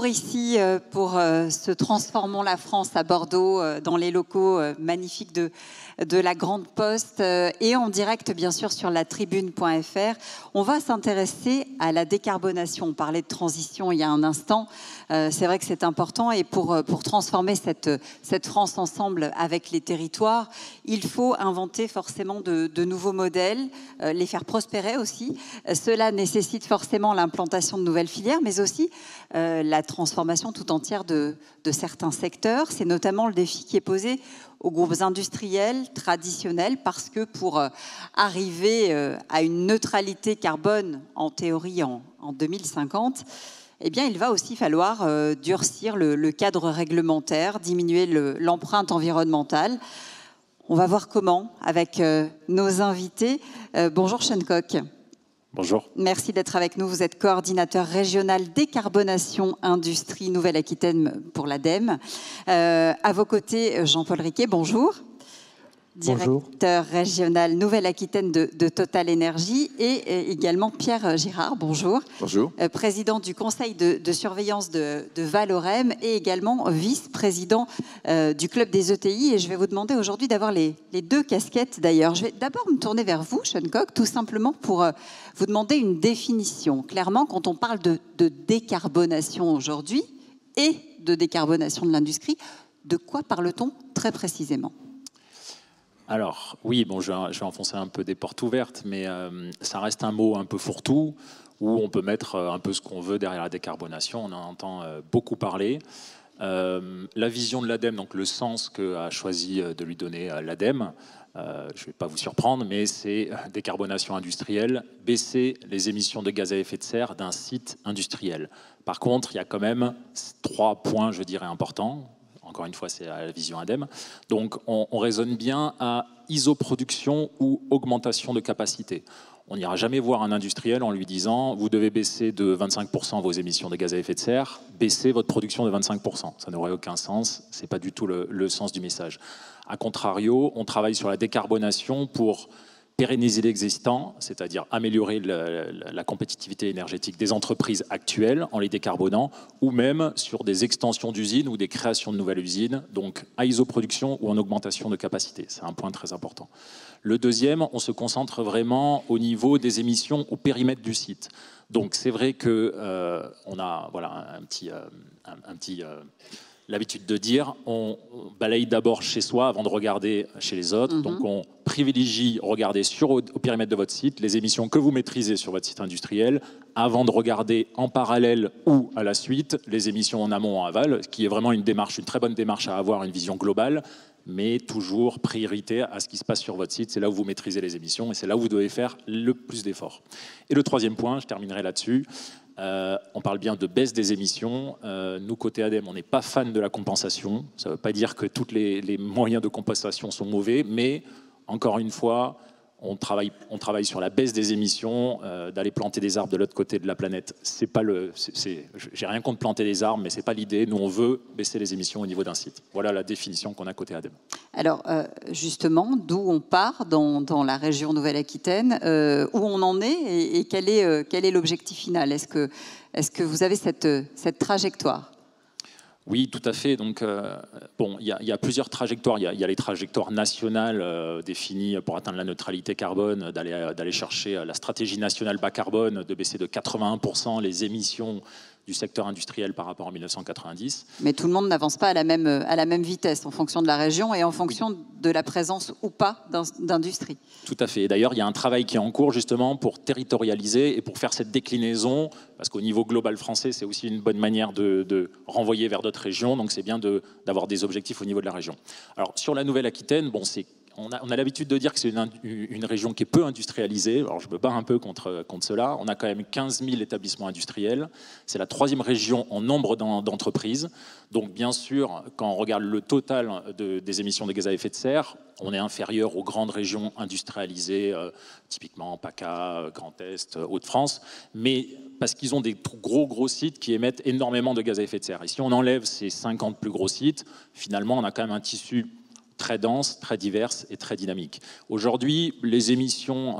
retour ici pour ce Transformons la France à Bordeaux, dans les locaux magnifiques de la Grande Poste et en direct bien sûr sur la tribune.fr. On va s'intéresser à la décarbonation. On parlait de transition il y a un instant. C'est vrai que c'est important et pour transformer cette France ensemble avec les territoires, il faut inventer forcément de nouveaux modèles, les faire prospérer aussi. Cela nécessite forcément l'implantation de nouvelles filières, mais aussi la transformation tout entière de certains secteurs. C'est notamment le défi qui est posé aux groupes industriels traditionnels parce que pour arriver à une neutralité carbone en théorie en 2050, eh bien, il va aussi falloir durcir le cadre réglementaire, diminuer l'empreinte environnementale. On va voir comment avec nos invités. Bonjour Sean Cock. Bonjour. Merci d'être avec nous. Vous êtes coordinateur régional décarbonation industrie Nouvelle-Aquitaine pour l'ADEME. À vos côtés, Jean-Paul Riquet, bonjour. Directeur régional Nouvelle-Aquitaine de Total Énergie et également Pierre Girard, bonjour. Bonjour. Président du conseil de surveillance de Valorem et également vice-président du club des ETI. Et je vais vous demander aujourd'hui d'avoir les deux casquettes d'ailleurs. Je vais d'abord me tourner vers vous, Sean Cock, tout simplement pour vous demander une définition. Clairement, quand on parle de décarbonation aujourd'hui et de décarbonation de l'industrie, de quoi parle-t-on très précisément ? Alors, oui, bon, je vais enfoncer un peu des portes ouvertes, mais ça reste un mot un peu fourre-tout, où on peut mettre un peu ce qu'on veut derrière la décarbonation. On en entend beaucoup parler. La vision de l'ADEME, donc le sens qu'a choisi de lui donner l'ADEME, je ne vais pas vous surprendre, mais c'est décarbonation industrielle, baisser les émissions de gaz à effet de serre d'un site industriel. Par contre, il y a quand même 3 points, je dirais, importants. Encore une fois, c'est la vision ADEME. Donc, on raisonne bien à isoproduction ou augmentation de capacité. On n'ira jamais voir un industriel en lui disant « Vous devez baisser de 25% vos émissions de gaz à effet de serre, baissez votre production de 25%. » Ça n'aurait aucun sens. Ce n'est pas du tout le sens du message. A contrario, on travaille sur la décarbonation pour pérenniser l'existant, c'est-à-dire améliorer la compétitivité énergétique des entreprises actuelles en les décarbonant, ou même sur des extensions d'usines ou des créations de nouvelles usines, donc à isoproduction ou en augmentation de capacité. C'est un point très important. Le deuxième, on se concentre vraiment au niveau des émissions au périmètre du site. Donc c'est vrai que on a voilà, l'habitude de dire, on balaye d'abord chez soi avant de regarder chez les autres. Donc on privilégie regarder au périmètre de votre site les émissions que vous maîtrisez sur votre site industriel avant de regarder en parallèle ou à la suite les émissions en amont en aval, ce qui est vraiment une très bonne démarche à avoir, une vision globale, mais toujours priorité à ce qui se passe sur votre site. C'est là où vous maîtrisez les émissions et c'est là où vous devez faire le plus d'efforts. Et le troisième point, je terminerai là-dessus, on parle bien de baisse des émissions. Nous, côté ADEME, on n'est pas fan de la compensation. Ça ne veut pas dire que tous les moyens de compensation sont mauvais, mais encore une fois, on travaille sur la baisse des émissions, d'aller planter des arbres de l'autre côté de la planète. J'ai rien contre planter des arbres, mais ce n'est pas l'idée. Nous, on veut baisser les émissions au niveau d'un site. Voilà la définition qu'on a côté ADEME. Alors, justement, d'où on part dans la région Nouvelle-Aquitaine, où on en est et quel est l'objectif final ? Est-ce que vous avez cette trajectoire ? Oui, tout à fait. Donc, bon, il y a plusieurs trajectoires. Il y a les trajectoires nationales définies pour atteindre la neutralité carbone, d'aller chercher la stratégie nationale bas carbone, de baisser de 81% les émissions du secteur industriel par rapport à 1990. Mais tout le monde n'avance pas à la même vitesse en fonction de la région et en fonction de la présence ou pas d'industrie. Tout à fait. D'ailleurs, il y a un travail qui est en cours justement pour territorialiser et pour faire cette déclinaison, parce qu'au niveau global français, c'est aussi une bonne manière de renvoyer vers d'autres régions. Donc c'est bien d'avoir des objectifs au niveau de la région. Alors sur la Nouvelle-Aquitaine, bon, on a l'habitude de dire que c'est une région qui est peu industrialisée. Alors je me bats un peu contre cela. On a quand même 15 000 établissements industriels. C'est la 3e région en nombre d'entreprises. Donc bien sûr, quand on regarde le total des émissions de gaz à effet de serre, on est inférieur aux grandes régions industrialisées, typiquement PACA, Grand Est, Hauts-de-France, mais parce qu'ils ont des gros sites qui émettent énormément de gaz à effet de serre. Et si on enlève ces 50 plus gros sites, finalement on a quand même un tissu très dense, très diverse et très dynamique. Aujourd'hui, les émissions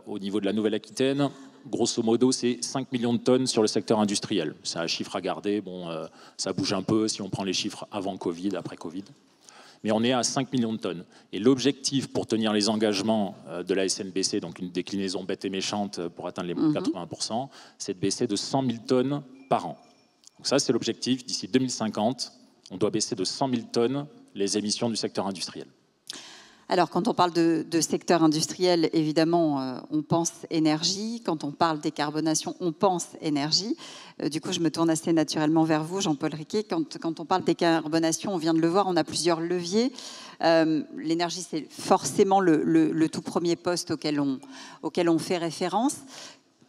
au niveau de la Nouvelle-Aquitaine, grosso modo, c'est 5 millions de tonnes sur le secteur industriel. C'est un chiffre à garder. Bon, ça bouge un peu si on prend les chiffres avant Covid, après Covid. Mais on est à 5 millions de tonnes. Et l'objectif pour tenir les engagements de la SNBC, donc une déclinaison bête et méchante pour atteindre les 80%, c'est de baisser de 100 000 tonnes par an. Donc ça, c'est l'objectif. D'ici 2050, on doit baisser de 100 000 tonnes les émissions du secteur industriel. Alors, quand on parle de secteur industriel, évidemment, on pense énergie. Quand on parle décarbonation, on pense énergie. Du coup, je me tourne assez naturellement vers vous, Jean-Paul Riquet. Quand on parle décarbonation, on vient de le voir, on a plusieurs leviers. L'énergie, c'est forcément le tout premier poste auquel on fait référence.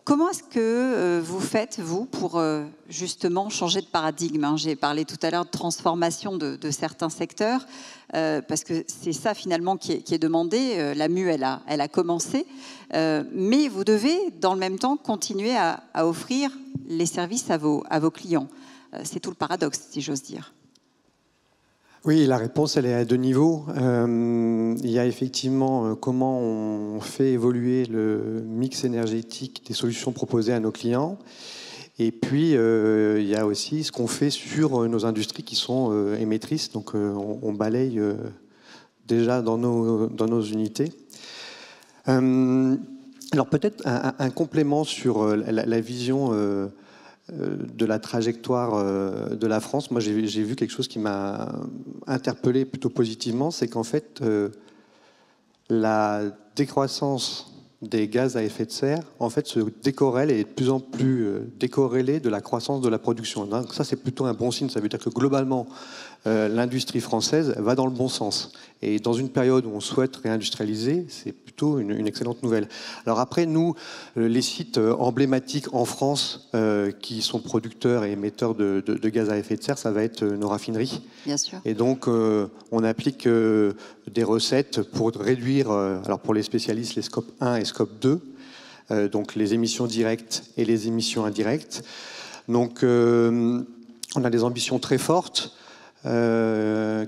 Comment est-ce que vous faites, vous, pour justement changer de paradigme? J'ai parlé tout à l'heure de transformation de certains secteurs, parce que c'est ça finalement qui est demandé. La mue, elle a commencé, mais vous devez, dans le même temps, continuer à offrir les services à vos clients. C'est tout le paradoxe, si j'ose dire. Oui, la réponse, elle est à deux niveaux. Il y a effectivement comment on fait évoluer le mix énergétique des solutions proposées à nos clients. Et puis, il y a aussi ce qu'on fait sur nos industries qui sont émettrices. Donc, on balaye déjà dans nos unités. Alors, peut-être un complément sur la vision de la trajectoire de la France. Moi, j'ai vu quelque chose qui m'a interpellé plutôt positivement, c'est qu'en fait, la décroissance des gaz à effet de serre, en fait, se décorrèle et est de plus en plus décorrélée de la croissance de la production. Donc ça, c'est plutôt un bon signe. Ça veut dire que globalement, l'industrie française va dans le bon sens. Et dans une période où on souhaite réindustrialiser, c'est plutôt une excellente nouvelle. Alors après, nous, les sites emblématiques en France qui sont producteurs et émetteurs de gaz à effet de serre, ça va être nos raffineries. Bien sûr. Et donc, on applique des recettes pour réduire, alors pour les spécialistes, les scope 1 et scope 2, donc les émissions directes et les émissions indirectes. Donc, on a des ambitions très fortes,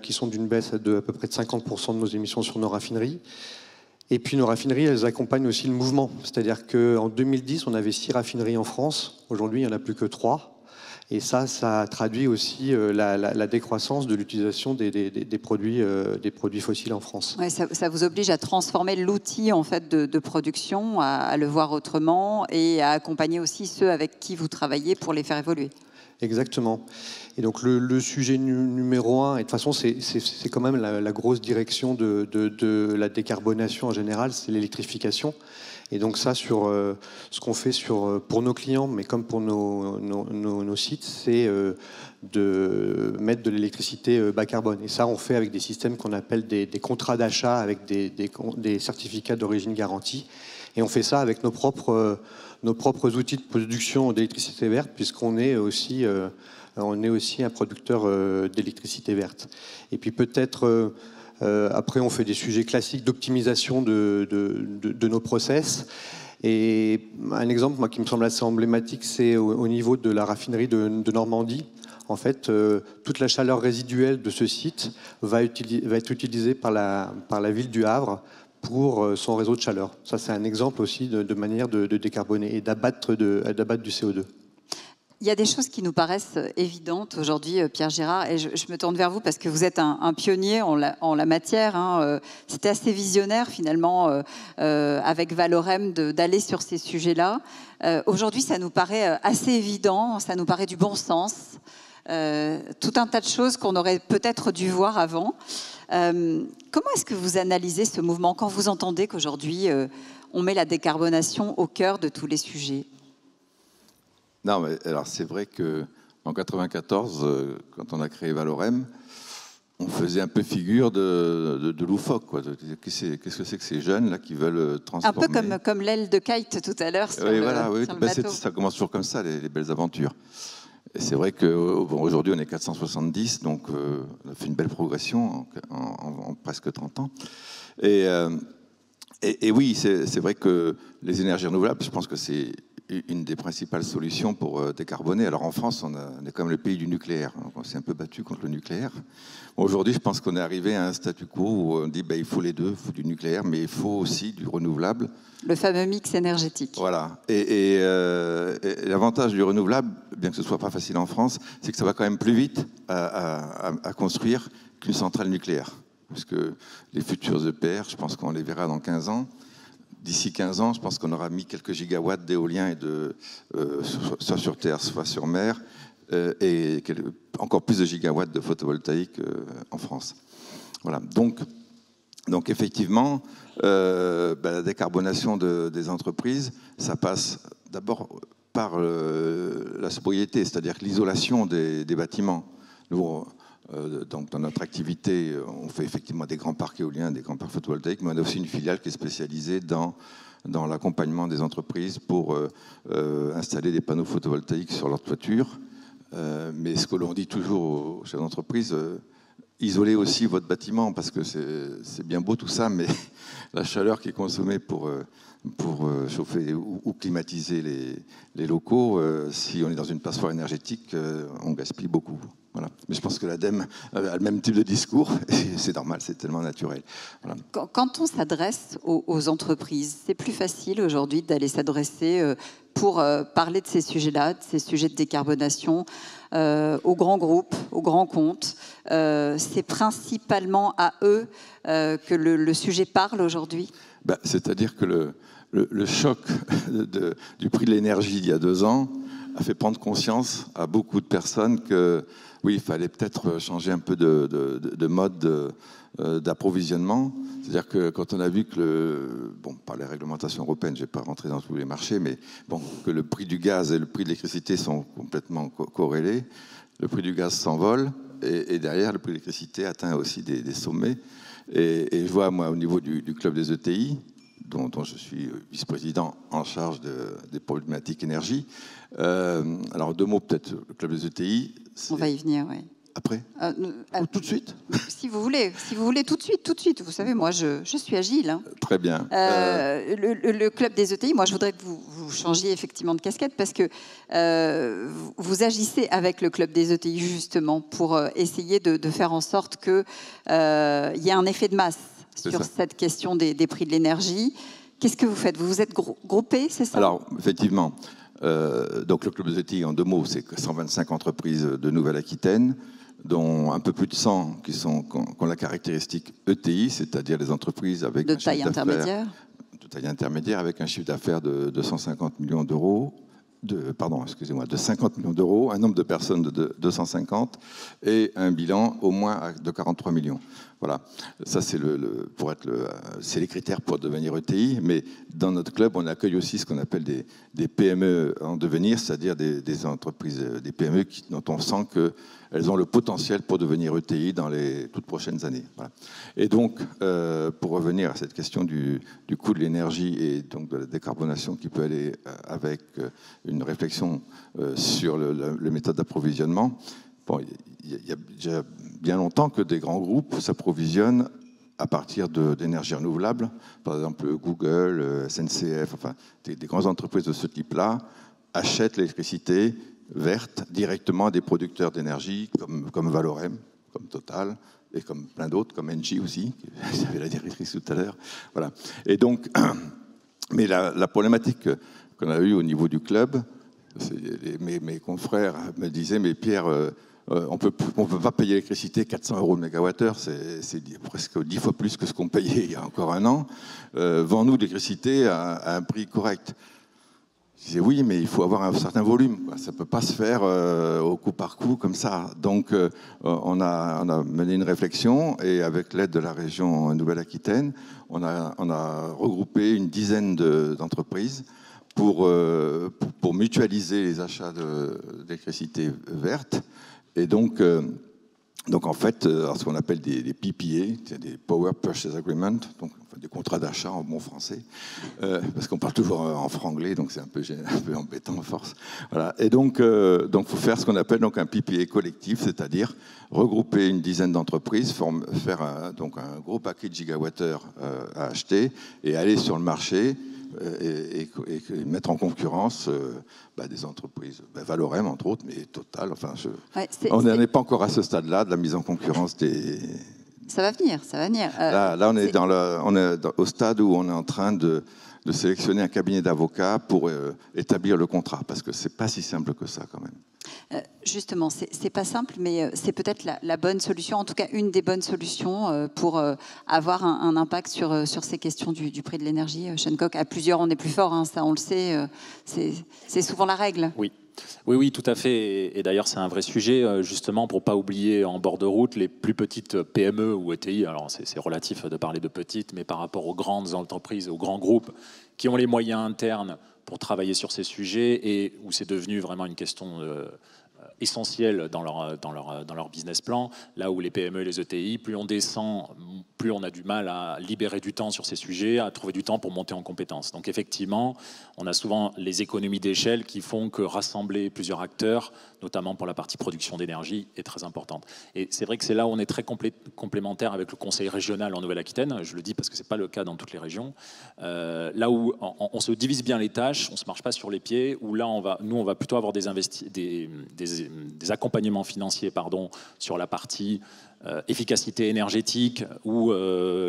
qui sont d'une baisse de à peu près de 50% de nos émissions sur nos raffineries. Et puis nos raffineries, elles accompagnent aussi le mouvement. C'est-à-dire qu'en 2010, on avait 6 raffineries en France. Aujourd'hui, il n'y en a plus que 3. Et ça traduit aussi la décroissance de l'utilisation des produits fossiles en France. Ouais, ça vous oblige à transformer l'outil en fait, de production, à le voir autrement et à accompagner aussi ceux avec qui vous travaillez pour les faire évoluer. Exactement. Et donc le sujet numéro 1, et de toute façon c'est quand même la grosse direction de la décarbonation en général, c'est l'électrification. Et donc ça, sur ce qu'on fait pour nos clients, mais comme pour nos sites, c'est de mettre de l'électricité bas carbone. Et ça, on fait avec des systèmes qu'on appelle des contrats d'achat avec des certificats d'origine garantie. Et on fait ça avec nos propres outils de production d'électricité verte, puisqu'on est aussi un producteur d'électricité verte. Et puis peut-être, après, on fait des sujets classiques d'optimisation de nos process. Et un exemple, moi, qui me semble assez emblématique, c'est au niveau de la raffinerie de Normandie. En fait, toute la chaleur résiduelle de ce site va être utilisée par la ville du Havre pour son réseau de chaleur. Ça, c'est un exemple aussi de manière de décarboner et d'abattre du CO2. Il y a des choses qui nous paraissent évidentes aujourd'hui, Pierre Girard, et je me tourne vers vous parce que vous êtes un pionnier en la matière. Hein. C'était assez visionnaire, finalement, avec Valorem, d'aller sur ces sujets-là. Aujourd'hui, ça nous paraît assez évident, ça nous paraît du bon sens. Tout un tas de choses qu'on aurait peut-être dû voir avant. Comment est-ce que vous analysez ce mouvement quand vous entendez qu'aujourd'hui, on met la décarbonation au cœur de tous les sujets? Non, mais alors c'est vrai qu'en 1994, quand on a créé Valorem, on faisait un peu figure de loufoque, quoi. Qu'est-ce que c'est que ces jeunes là qui veulent transformer? Un peu comme l'aile de kite tout à l'heure sur oui, le, voilà, oui. sur le bateau. Ça commence toujours comme ça, les belles aventures. Et c'est vrai qu'aujourd'hui, on est 470, donc on a fait une belle progression en presque 30 ans. Et oui, c'est vrai que les énergies renouvelables, je pense que c'est une des principales solutions pour décarboner. Alors en France, on est quand même le pays du nucléaire. Donc on s'est un peu battu contre le nucléaire. Aujourd'hui, je pense qu'on est arrivé à un statu quo où on dit il faut les deux, il faut du nucléaire, mais il faut aussi du renouvelable. Le fameux mix énergétique. Voilà. Et l'avantage du renouvelable, bien que ce ne soit pas facile en France, c'est que ça va quand même plus vite à construire qu'une centrale nucléaire. Parce que les futurs EPR, je pense qu'on les verra dans 15 ans. D'ici 15 ans, je pense qu'on aura mis quelques gigawatts d'éolien, soit sur Terre, soit sur mer, et encore plus de gigawatts de photovoltaïque en France. Voilà. Donc effectivement, la décarbonation des entreprises, ça passe d'abord par la sobriété, c'est-à-dire l'isolation des bâtiments. Nous, donc dans notre activité, on fait effectivement des grands parcs éoliens, des grands parcs photovoltaïques, mais on a aussi une filiale qui est spécialisée dans l'accompagnement des entreprises pour installer des panneaux photovoltaïques sur leur toiture. Mais ce que l'on dit toujours aux chefs d'entreprise, isolez aussi votre bâtiment, parce que c'est bien beau tout ça, mais la chaleur qui est consommée pour chauffer ou climatiser les locaux, si on est dans une passoire énergétique, on gaspille beaucoup. Voilà. Mais je pense que l'ADEME a le même type de discours, et c'est normal, c'est tellement naturel. Voilà. Quand on s'adresse aux entreprises, c'est plus facile aujourd'hui d'aller s'adresser pour parler de ces sujets-là, de ces sujets de décarbonation, aux grands groupes, aux grands comptes. C'est principalement à eux que le sujet parle aujourd'hui. C'est-à-dire que le choc du prix de l'énergie il y a 2 ans a fait prendre conscience à beaucoup de personnes que oui, il fallait peut-être changer un peu de mode d'approvisionnement. C'est-à-dire que quand on a vu que par les réglementations européennes, je ne vais pas rentrer dans tous les marchés, mais que le prix du gaz et le prix de l'électricité sont complètement corrélés, le prix du gaz s'envole et derrière, le prix de l'électricité atteint aussi des sommets. Et je vois, moi, au niveau du club des ETI, dont je suis vice-président en charge des problématiques énergie. Alors, 2 mots peut-être, le club des ETI. On va y venir, oui. Après tout de suite. Si vous voulez tout de suite. Vous savez, moi, je suis agile. Hein. Très bien. Le club des ETI, moi, je voudrais que vous changiez effectivement de casquette, parce que vous agissez avec le club des ETI justement pour essayer de faire en sorte qu'il y ait un effet de masse sur cette question des prix de l'énergie. Qu'est-ce que vous faites? Vous vous êtes groupé, c'est ça? Alors, effectivement, donc le club des ETI, en 2 mots, c'est 125 entreprises de Nouvelle-Aquitaine, dont un peu plus de 100 qui ont la caractéristique ETI, c'est-à-dire les entreprises avec de taille intermédiaire. De taille intermédiaire, avec un chiffre d'affaires de 250 millions d'euros. De 50 millions d'euros, un nombre de personnes de 250 et un bilan au moins de 43 millions. Voilà, ça c'est c'est les critères pour devenir ETI, mais dans notre club, on accueille aussi ce qu'on appelle des PME en devenir, c'est-à-dire des entreprises, des PME dont on sent qu'elles ont le potentiel pour devenir ETI dans les toutes prochaines années. Voilà. Et donc, pour revenir à cette question du coût de l'énergie et donc de la décarbonation qui peut aller avec une réflexion sur les méthodes d'approvisionnement, il y a déjà bien longtemps que des grands groupes s'approvisionnent à partir d'énergies renouvelables. Par exemple, Google, SNCF, enfin, des grandes entreprises de ce type-là achètent l'électricité verte directement à des producteurs d'énergie comme Valorem, comme Total, et comme plein d'autres, comme Engie aussi, j'avais la directrice tout à l'heure. Voilà. Et donc, mais la problématique qu'on a eue au niveau du club, mes confrères me disaient, mais Pierre, on peut pas payer l'électricité 400 € le mégawattheure, c'est presque 10 fois plus que ce qu'on payait il y a encore 1 an. Vends-nous de l'électricité à un prix correct. Je disais oui, mais il faut avoir un certain volume, quoi. Ça ne peut pas se faire au coup par coup comme ça. Donc on a mené une réflexion et avec l'aide de la région Nouvelle-Aquitaine, on a regroupé une dizaine d'entreprises pour mutualiser les achats d'électricité verte. Et donc en fait, ce qu'on appelle des PPA, des Power Purchase Agreement, donc des contrats d'achat en bon français, parce qu'on parle toujours en franglais, donc c'est un peu embêtant à force. Voilà. Et donc, faut faire ce qu'on appelle donc un PPA collectif, c'est-à-dire regrouper une dizaine d'entreprises, faire un gros paquet de gigawattheures à acheter et aller sur le marché et mettre en concurrence des entreprises, Valorem entre autres, mais Total. Enfin, on n'en est pas encore à ce stade-là de la mise en concurrence des. Ça va venir, ça va venir. Là, on est au stade où on est en train de sélectionner un cabinet d'avocats pour établir le contrat, parce que c'est pas si simple que ça quand même. Justement, c'est pas simple, mais c'est peut-être la bonne solution, en tout cas une des bonnes solutions pour avoir un impact sur ces questions du prix de l'énergie. Sean Cock, à plusieurs, on est plus fort, hein, ça on le sait, c'est souvent la règle. Oui, tout à fait. Et d'ailleurs, c'est un vrai sujet, justement, pour ne pas oublier en bord de route les plus petites PME ou ETI. Alors, c'est relatif de parler de petites, mais par rapport aux grandes entreprises, aux grands groupes qui ont les moyens internes pour travailler sur ces sujets et où c'est devenu vraiment une question essentielle dans leur business plan. Là où les PME et les ETI, plus on descend, plus on a du mal à libérer du temps sur ces sujets, à trouver du temps pour monter en compétences. Donc effectivement, on a souvent les économies d'échelle qui font que rassembler plusieurs acteurs, notamment pour la partie production d'énergie, est très importante. Et c'est vrai que c'est là où on est très complémentaire avec le conseil régional en Nouvelle-Aquitaine. Je le dis parce que ce n'est pas le cas dans toutes les régions. Là où on se divise bien les tâches, on ne se marche pas sur les pieds, où là, on va plutôt avoir des accompagnements financiers sur la partie efficacité énergétique ou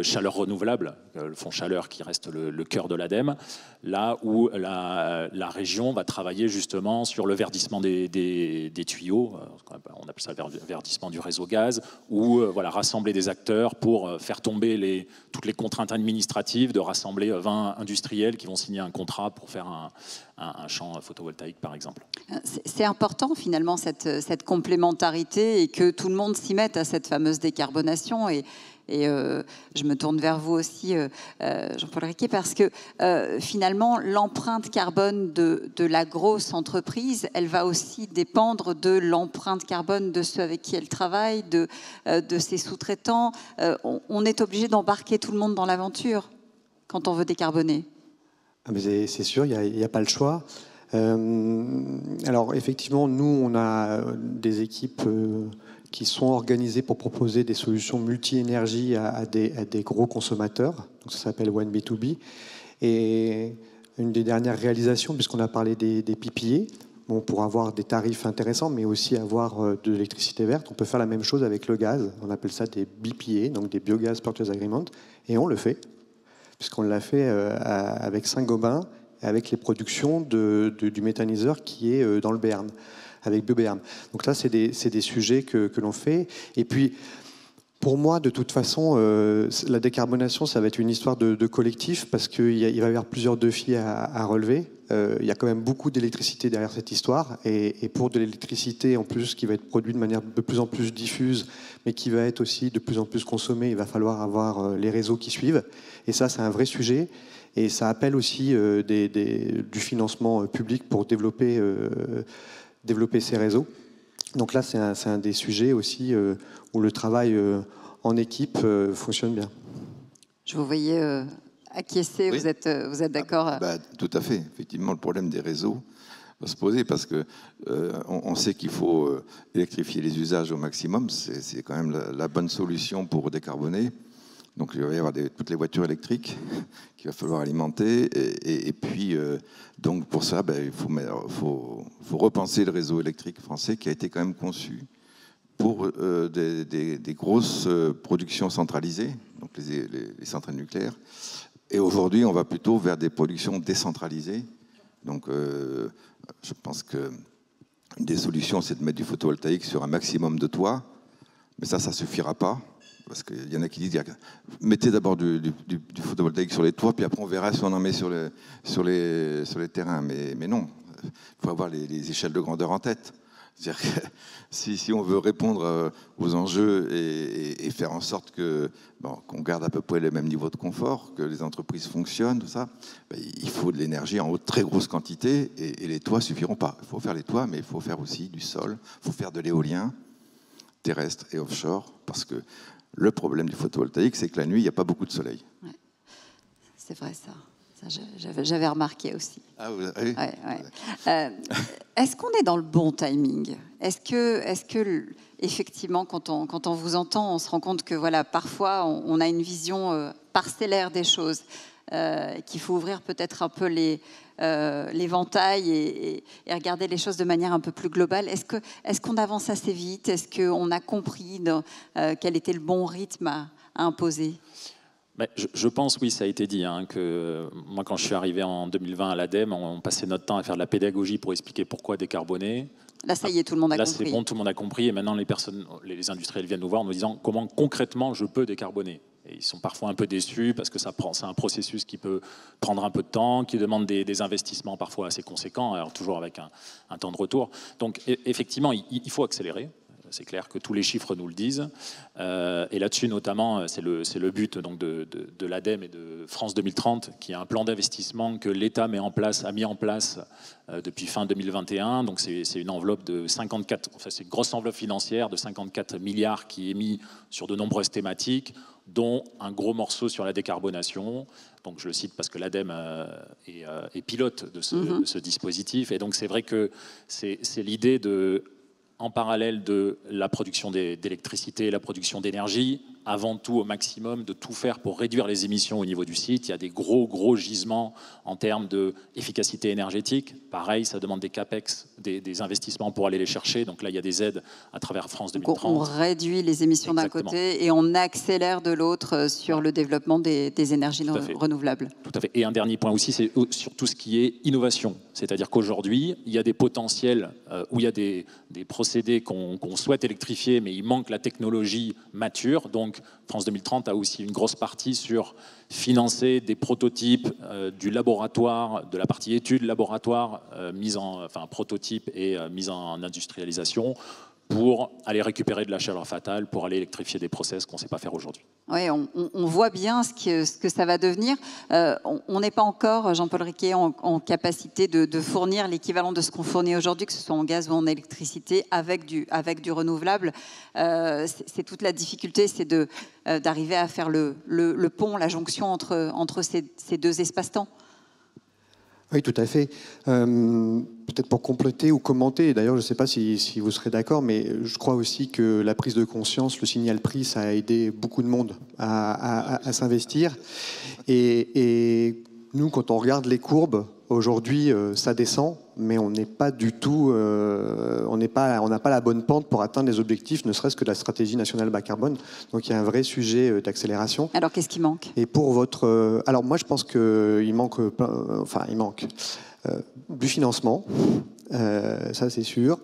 chaleur renouvelable, le fonds chaleur qui reste le cœur de l'ADEME, là où la région va travailler justement sur le verdissement des tuyaux, on appelle ça le verdissement du réseau gaz, ou rassembler des acteurs pour faire tomber toutes les contraintes administratives, de rassembler 20 industriels qui vont signer un contrat pour faire un champ photovoltaïque, par exemple. C'est important, finalement, cette complémentarité et que tout le monde s'y mette à cette fameuse décarbonation. Et je me tourne vers vous aussi, Jean-Paul Riquet, parce que finalement, l'empreinte carbone de la grosse entreprise, elle va aussi dépendre de l'empreinte carbone de ceux avec qui elle travaille, de ses sous-traitants. On est obligé d'embarquer tout le monde dans l'aventure quand on veut décarboner. C'est sûr, il n'y a pas le choix. Alors effectivement, nous, on a des équipes qui sont organisées pour proposer des solutions multi-énergie à des gros consommateurs. Donc, ça s'appelle One B2B. Et une des dernières réalisations, puisqu'on a parlé des PPA, pour avoir des tarifs intéressants, mais aussi avoir de l'électricité verte, on peut faire la même chose avec le gaz. On appelle ça des BPA, donc des Biogas Purchase Agreement, et on le fait, puisqu'on l'a fait avec Saint-Gobain, avec les productions du méthaniseur qui est dans le Béarn, avec BioBéarn. Donc là, c'est des sujets que l'on fait. Et puis, pour moi, de toute façon, la décarbonation, ça va être une histoire de collectif, parce qu'il va y avoir plusieurs défis à relever. Il y a quand même beaucoup d'électricité derrière cette histoire, et pour de l'électricité, en plus, qui va être produite de manière de plus en plus diffuse, mais qui va être aussi de plus en plus consommée, il va falloir avoir les réseaux qui suivent. Et ça, c'est un vrai sujet. Et ça appelle aussi du financement public pour développer ces réseaux. Donc là, c'est un des sujets aussi où le travail en équipe fonctionne bien. Je vous voyais acquiescer, oui. Vous êtes d'accord? Tout à fait. Effectivement, le problème des réseaux va se poser, parce que on sait qu'il faut électrifier les usages au maximum. C'est quand même la bonne solution pour décarboner. Donc il va y avoir toutes les voitures électriques qu'il va falloir alimenter. Et puis, donc pour ça, il faut repenser le réseau électrique français, qui a été quand même conçu pour des grosses productions centralisées, donc les centrales nucléaires. Et aujourd'hui, on va plutôt vers des productions décentralisées. Donc je pense qu'une des solutions, c'est de mettre du photovoltaïque sur un maximum de toits. Mais ça ne suffira pas. Parce qu'il y en a qui disent, mettez d'abord du photovoltaïque sur les toits, puis après on verra si on en met sur les terrains. Mais non, il faut avoir les échelles de grandeur en tête. C'est-à-dire que si on veut répondre aux enjeux et faire en sorte qu'on garde à peu près le même niveau de confort, que les entreprises fonctionnent, tout ça, il faut de l'énergie en très grosse quantité, et les toits ne suffiront pas. Il faut faire les toits, mais il faut faire aussi du sol, il faut faire de l'éolien terrestre et offshore, parce que le problème du photovoltaïque, c'est que la nuit, il n'y a pas beaucoup de soleil. Ouais. c'est vrai ça. J'avais remarqué aussi. Ah oui. Ouais. Est-ce qu'on est dans le bon timing? Est-ce que effectivement, quand on vous entend, on se rend compte que voilà, parfois, on a une vision parcellaire des choses, qu'il faut ouvrir peut-être un peu l'éventail et regarder les choses de manière un peu plus globale. Est-ce qu'on avance assez vite? Est-ce qu'on a compris quel était le bon rythme à imposer? Je pense, oui, ça a été dit, que moi, quand je suis arrivé en 2020 à l'ADEME, on passait notre temps à faire de la pédagogie pour expliquer pourquoi décarboner. Là, ça y est, tout le monde a compris. Là, c'est bon, tout le monde a compris. Et maintenant, les industriels viennent nous voir en nous disant comment concrètement je peux décarboner. Et ils sont parfois un peu déçus parce que c'est un processus qui peut prendre un peu de temps, qui demande des investissements parfois assez conséquents, alors toujours avec un temps de retour. Donc, effectivement, il faut accélérer. C'est clair que tous les chiffres nous le disent. Et là-dessus, notamment, c'est le but donc, de l'ADEME et de France 2030, qui est un plan d'investissement que l'État a mis en place depuis fin 2021. Donc, c'est une enveloppe de 54, enfin, c'est une grosse enveloppe financière de 54 milliards qui est mise sur de nombreuses thématiques, dont un gros morceau sur la décarbonation. Donc, je le cite parce que l'ADEME est pilote de ce dispositif. Et donc, c'est vrai que c'est l'idée en parallèle de la production d'électricité, la production d'énergie, avant tout au maximum de tout faire pour réduire les émissions au niveau du site. Il y a des gros gisements en termes d'efficacité énergétique. Pareil, ça demande des capex, des investissements pour aller les chercher. Donc là, il y a des aides à travers France 2030. Donc on réduit les émissions d'un côté et on accélère de l'autre sur le développement des énergies renouvelables. Tout à fait. Et un dernier point aussi, c'est sur tout ce qui est innovation. C'est-à-dire qu'aujourd'hui, il y a des potentiels où il y a des procédés qu'on souhaite électrifier, mais il manque la technologie mature. Donc, France 2030 a aussi une grosse partie sur financer des prototypes du laboratoire, de la partie études laboratoire, prototype et mise en industrialisation, pour aller récupérer de la chaleur fatale, pour aller électrifier des process qu'on ne sait pas faire aujourd'hui. Oui, on voit bien ce que ça va devenir. On n'est pas encore, Jean-Paul Riquet, en capacité de fournir l'équivalent de ce qu'on fournit aujourd'hui, que ce soit en gaz ou en électricité, avec du renouvelable. C'est toute la difficulté, c'est d'arriver à faire le pont, la jonction entre ces deux espaces-temps. Oui, tout à fait. Peut-être pour compléter ou commenter, d'ailleurs, je ne sais pas si vous serez d'accord, mais je crois aussi que la prise de conscience, le signal prix, ça a aidé beaucoup de monde à s'investir. Et nous, quand on regarde les courbes, aujourd'hui, ça descend, mais on n'est pas du tout, on n'a pas la bonne pente pour atteindre les objectifs, ne serait-ce que de la stratégie nationale bas carbone. Donc il y a un vrai sujet d'accélération. Alors qu'est-ce qui manque? Et pour votre, alors moi je pense qu'il manque, du financement, ça c'est sûr.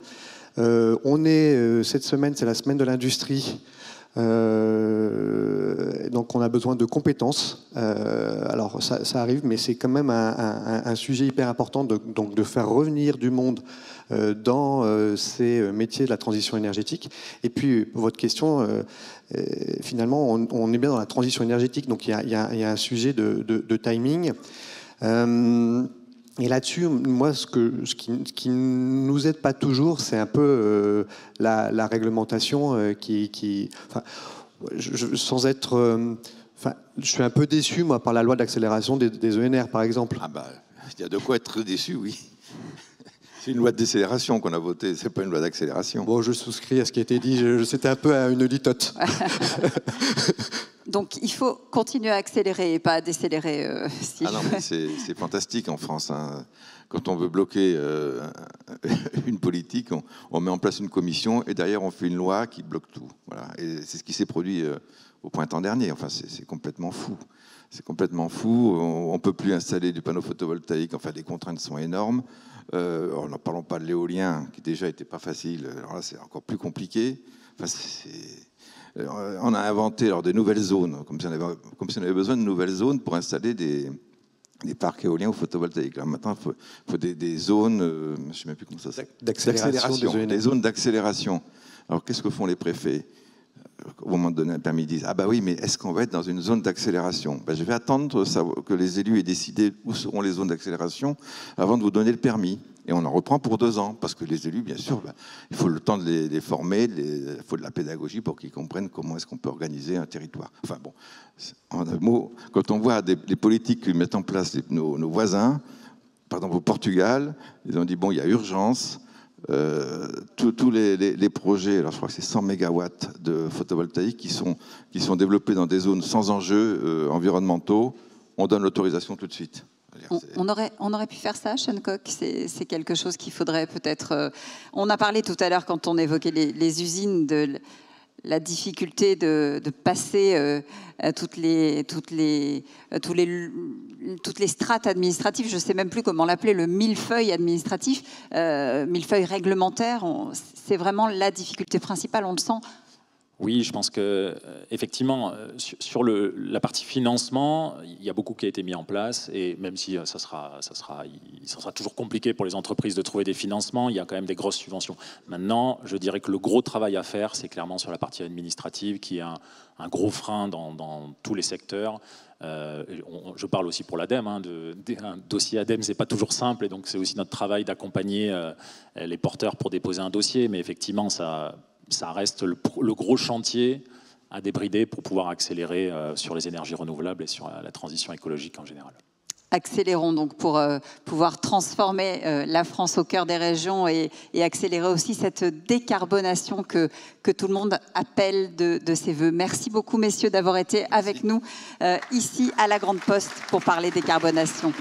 Cette semaine, c'est la semaine de l'industrie. Donc on a besoin de compétences. Alors ça arrive, mais c'est quand même un sujet hyper important de faire revenir du monde dans ces métiers de la transition énergétique. Et puis pour votre question, finalement on est bien dans la transition énergétique, donc il y a un sujet de timing. Et là-dessus, moi, ce qui nous aide pas toujours, c'est un peu la réglementation sans être... je suis un peu déçu, moi, par la loi d'accélération des ENR, par exemple. Ah bah, il y a de quoi être déçu, oui. C'est une loi de décélération qu'on a votée, c'est pas une loi d'accélération. Bon, je souscris à ce qui a été dit, c'était un peu une litote. Donc il faut continuer à accélérer et pas à décélérer. Ah non, mais c'est fantastique en France. Quand on veut bloquer une politique, on met en place une commission et derrière on fait une loi qui bloque tout. Voilà. Et c'est ce qui s'est produit au printemps dernier. Enfin, c'est complètement fou. C'est complètement fou. On ne peut plus installer du panneau photovoltaïque. Enfin, les contraintes sont énormes. N'en parlons pas de l'éolien, qui déjà n'était pas facile. Alors là, c'est encore plus compliqué. Enfin, on a inventé des nouvelles zones, comme si on avait besoin de nouvelles zones pour installer des parcs éoliens ou photovoltaïques. Alors maintenant, il faut des zones, je ne sais même plus comment ça s'appelle, d'accélération, des zones d'accélération. Alors qu'est-ce que font les préfets? Au moment de donner un permis, ils disent « Ah bah oui, mais est-ce qu'on va être dans une zone d'accélération ?» Je vais attendre que les élus aient décidé où seront les zones d'accélération avant de vous donner le permis. et on en reprend pour 2 ans, parce que les élus, bien sûr, il faut le temps de les former, il faut de la pédagogie pour qu'ils comprennent comment est-ce qu'on peut organiser un territoire. Enfin bon, en un mot, quand on voit les politiques que mettent en place nos voisins, par exemple au Portugal, ils ont dit, bon, il y a urgence, tous les projets, alors je crois que c'est 100 mégawatts de photovoltaïque qui sont développés dans des zones sans enjeux environnementaux, on donne l'autorisation tout de suite. On aurait pu faire ça, Sean Cock. C'est quelque chose qu'il faudrait peut-être... on a parlé tout à l'heure, quand on évoquait les usines, de la difficulté de passer toutes les strates administratives. Je ne sais même plus comment l'appeler, le millefeuille administratif, millefeuille réglementaire. C'est vraiment la difficulté principale, on le sent. Oui, je pense que effectivement, sur la partie financement, il y a beaucoup qui a été mis en place, et même si ça sera toujours compliqué pour les entreprises de trouver des financements, il y a quand même des grosses subventions. Maintenant, je dirais que le gros travail à faire, c'est clairement sur la partie administrative, qui est un gros frein dans tous les secteurs. Je parle aussi pour l'ADEME, un dossier ADEME, c'est pas toujours simple, et donc c'est aussi notre travail d'accompagner les porteurs pour déposer un dossier, mais effectivement, ça reste le gros chantier à débrider pour pouvoir accélérer sur les énergies renouvelables et sur la transition écologique en général. Accélérons donc pour pouvoir transformer la France au cœur des régions et accélérer aussi cette décarbonation que tout le monde appelle de ses voeux. Merci beaucoup, messieurs, d'avoir été avec nous ici à la Grande Poste pour parler décarbonation.